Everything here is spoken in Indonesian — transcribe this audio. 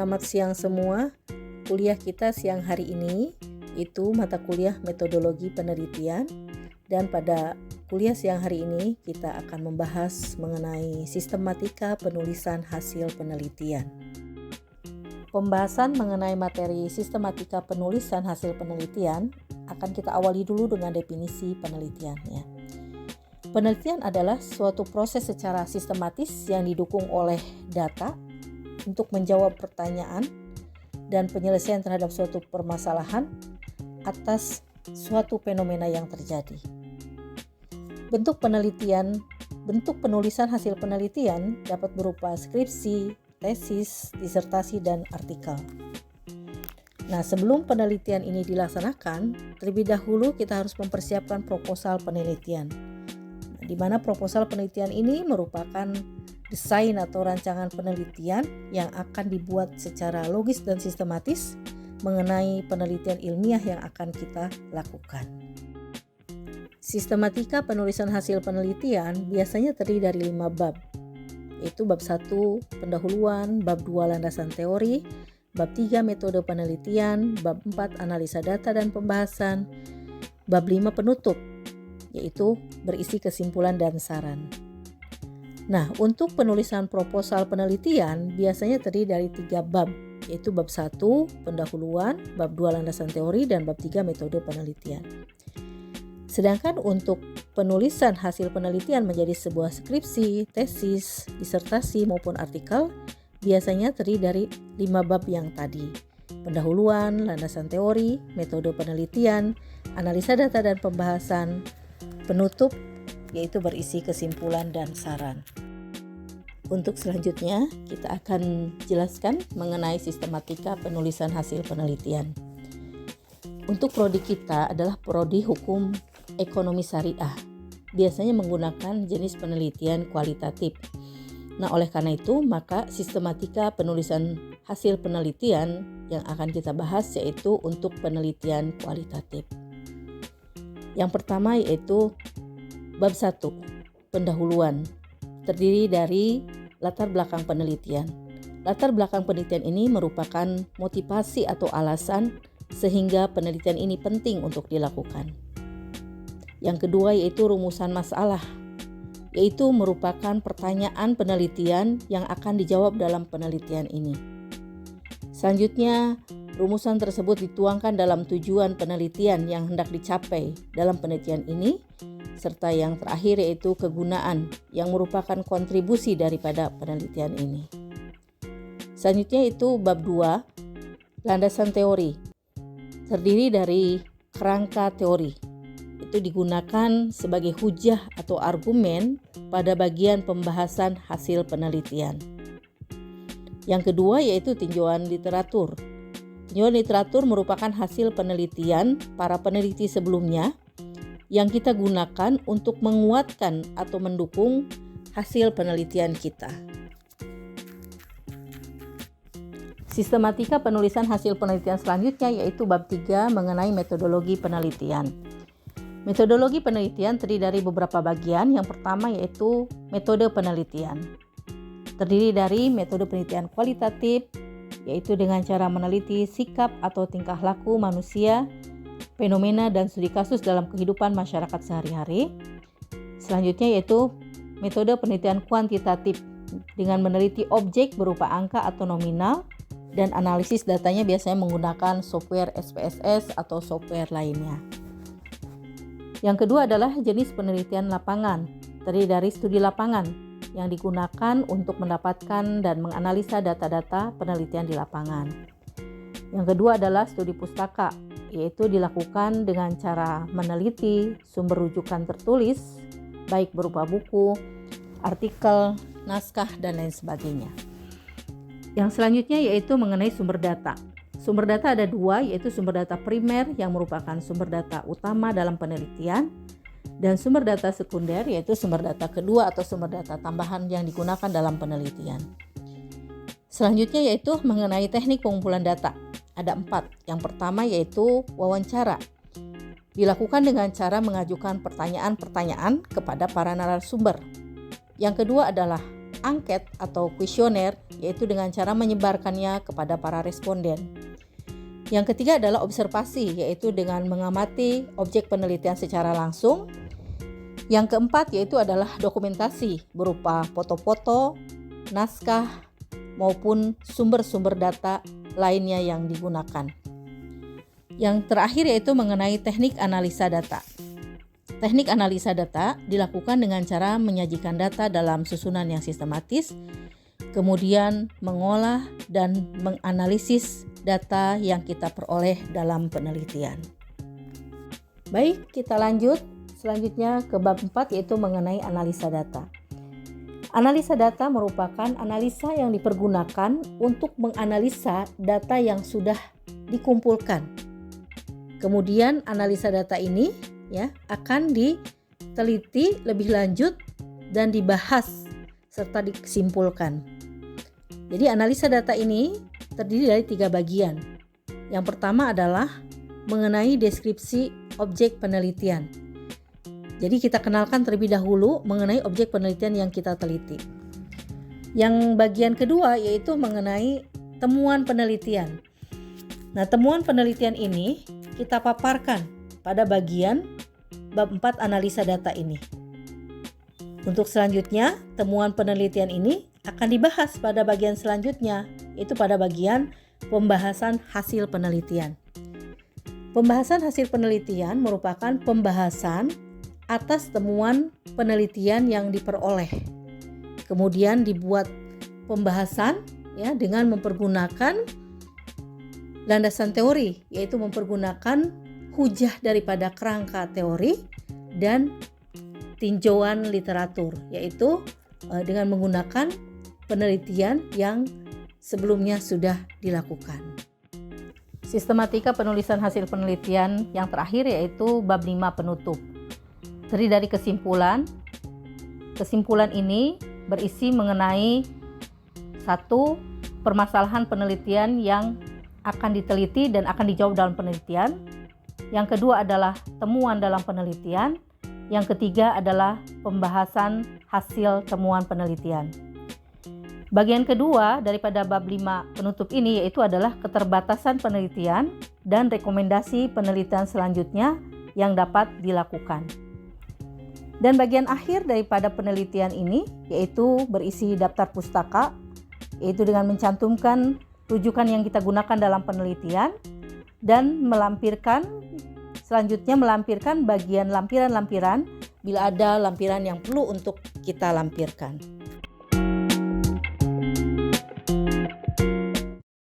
Selamat siang semua. Kuliah kita siang hari ini itu mata kuliah metodologi penelitian, dan pada kuliah siang hari ini kita akan membahas mengenai sistematika penulisan hasil penelitian. Pembahasan mengenai materi sistematika penulisan hasil penelitian akan kita awali dulu dengan definisi penelitiannya. Penelitian adalah suatu proses secara sistematis yang didukung oleh data untuk menjawab pertanyaan dan penyelesaian terhadap suatu permasalahan atas suatu fenomena yang terjadi. Bentuk penulisan hasil penelitian dapat berupa skripsi, tesis, disertasi, dan artikel. Nah, sebelum penelitian ini dilaksanakan, terlebih dahulu kita harus mempersiapkan proposal penelitian. Di mana proposal penelitian ini merupakan desain atau rancangan penelitian yang akan dibuat secara logis dan sistematis mengenai penelitian ilmiah yang akan kita lakukan. Sistematika penulisan hasil penelitian biasanya terdiri dari 5 bab, yaitu bab 1 pendahuluan, bab 2 landasan teori, bab 3 metode penelitian, bab 4 analisa data dan pembahasan, bab 5 penutup, yaitu berisi kesimpulan dan saran. Nah, untuk penulisan proposal penelitian biasanya terdiri dari 3 bab, yaitu bab 1 pendahuluan, bab 2 landasan teori, dan bab 3 metode penelitian. Sedangkan untuk penulisan hasil penelitian menjadi sebuah skripsi, tesis, disertasi maupun artikel biasanya terdiri dari 5 bab yang tadi. Pendahuluan, landasan teori, metode penelitian, analisa data dan pembahasan, penutup yaitu berisi kesimpulan dan saran. Untuk selanjutnya, kita akan jelaskan mengenai sistematika penulisan hasil penelitian. Untuk prodi kita adalah prodi hukum ekonomi syariah. Biasanya menggunakan jenis penelitian kualitatif. Nah, oleh karena itu, maka sistematika penulisan hasil penelitian yang akan kita bahas yaitu untuk penelitian kualitatif. Yang pertama yaitu bab 1, pendahuluan, terdiri dari latar belakang penelitian. Latar belakang penelitian ini merupakan motivasi atau alasan sehingga penelitian ini penting untuk dilakukan. Yang kedua yaitu rumusan masalah, yaitu merupakan pertanyaan penelitian yang akan dijawab dalam penelitian ini. Selanjutnya, rumusan tersebut dituangkan dalam tujuan penelitian yang hendak dicapai dalam penelitian ini, serta yang terakhir yaitu kegunaan yang merupakan kontribusi daripada penelitian ini. Selanjutnya itu bab 2, landasan teori, terdiri dari kerangka teori. Itu digunakan sebagai hujah atau argumen pada bagian pembahasan hasil penelitian. Yang kedua yaitu tinjauan literatur. Tinjauan literatur merupakan hasil penelitian para peneliti sebelumnya yang kita gunakan untuk menguatkan atau mendukung hasil penelitian kita. Sistematika penulisan hasil penelitian selanjutnya yaitu bab 3 mengenai metodologi penelitian. Metodologi penelitian terdiri dari beberapa bagian. Yang pertama yaitu metode penelitian. Terdiri dari metode penelitian kualitatif, yaitu dengan cara meneliti sikap atau tingkah laku manusia, fenomena dan studi kasus dalam kehidupan masyarakat sehari-hari. Selanjutnya yaitu metode penelitian kuantitatif dengan meneliti objek berupa angka atau nominal dan analisis datanya biasanya menggunakan software SPSS atau software lainnya. Yang kedua adalah jenis penelitian lapangan, terdiri dari studi lapangan yang digunakan untuk mendapatkan dan menganalisa data-data penelitian di lapangan. Yang kedua adalah studi pustaka, yaitu dilakukan dengan cara meneliti sumber rujukan tertulis, baik berupa buku, artikel, naskah, dan lain sebagainya. Yang selanjutnya yaitu mengenai sumber data. Sumber data ada 2, yaitu sumber data primer yang merupakan sumber data utama dalam penelitian, dan sumber data sekunder yaitu sumber data kedua atau sumber data tambahan yang digunakan dalam penelitian. Selanjutnya yaitu mengenai teknik pengumpulan data. Ada 4. Yang pertama yaitu wawancara. Dilakukan dengan cara mengajukan pertanyaan-pertanyaan kepada para narasumber. Yang kedua adalah angket atau kuesioner, yaitu dengan cara menyebarkannya kepada para responden. Yang ketiga adalah observasi, yaitu dengan mengamati objek penelitian secara langsung. Yang keempat yaitu adalah dokumentasi berupa foto-foto, naskah, maupun sumber-sumber data lainnya yang digunakan. Yang terakhir yaitu mengenai teknik analisa data. Teknik analisa data dilakukan dengan cara menyajikan data dalam susunan yang sistematis, kemudian mengolah dan menganalisis data yang kita peroleh dalam penelitian. Baik, kita lanjut selanjutnya ke bab 4 yaitu mengenai analisa data. Analisa data merupakan analisa yang dipergunakan untuk menganalisa data yang sudah dikumpulkan. Kemudian analisa data ini akan diteliti lebih lanjut dan dibahas serta disimpulkan. Jadi analisa data ini terdiri dari 3 bagian. Yang pertama adalah mengenai deskripsi objek penelitian. Jadi kita kenalkan terlebih dahulu mengenai objek penelitian yang kita teliti. Yang bagian kedua yaitu mengenai temuan penelitian. Nah, temuan penelitian ini kita paparkan pada bagian bab 4 analisa data ini. Untuk selanjutnya, temuan penelitian ini akan dibahas pada bagian selanjutnya, yaitu pada bagian pembahasan hasil penelitian. Pembahasan hasil penelitian merupakan pembahasan atas temuan penelitian yang diperoleh. Kemudian dibuat pembahasan dengan mempergunakan landasan teori, yaitu mempergunakan hujah daripada kerangka teori dan tinjauan literatur, yaitu dengan menggunakan penelitian yang sebelumnya sudah dilakukan. Sistematika penulisan hasil penelitian yang terakhir yaitu bab 5 penutup. Terdiri dari kesimpulan. Kesimpulan ini berisi mengenai 1. Permasalahan penelitian yang akan diteliti dan akan dijawab dalam penelitian. Yang kedua adalah temuan dalam penelitian. Yang ketiga adalah pembahasan hasil temuan penelitian. Bagian kedua daripada bab 5 penutup ini yaitu adalah keterbatasan penelitian dan rekomendasi penelitian selanjutnya yang dapat dilakukan. Dan bagian akhir daripada penelitian ini yaitu berisi daftar pustaka, yaitu dengan mencantumkan rujukan yang kita gunakan dalam penelitian dan selanjutnya melampirkan bagian lampiran-lampiran bila ada lampiran yang perlu untuk kita lampirkan.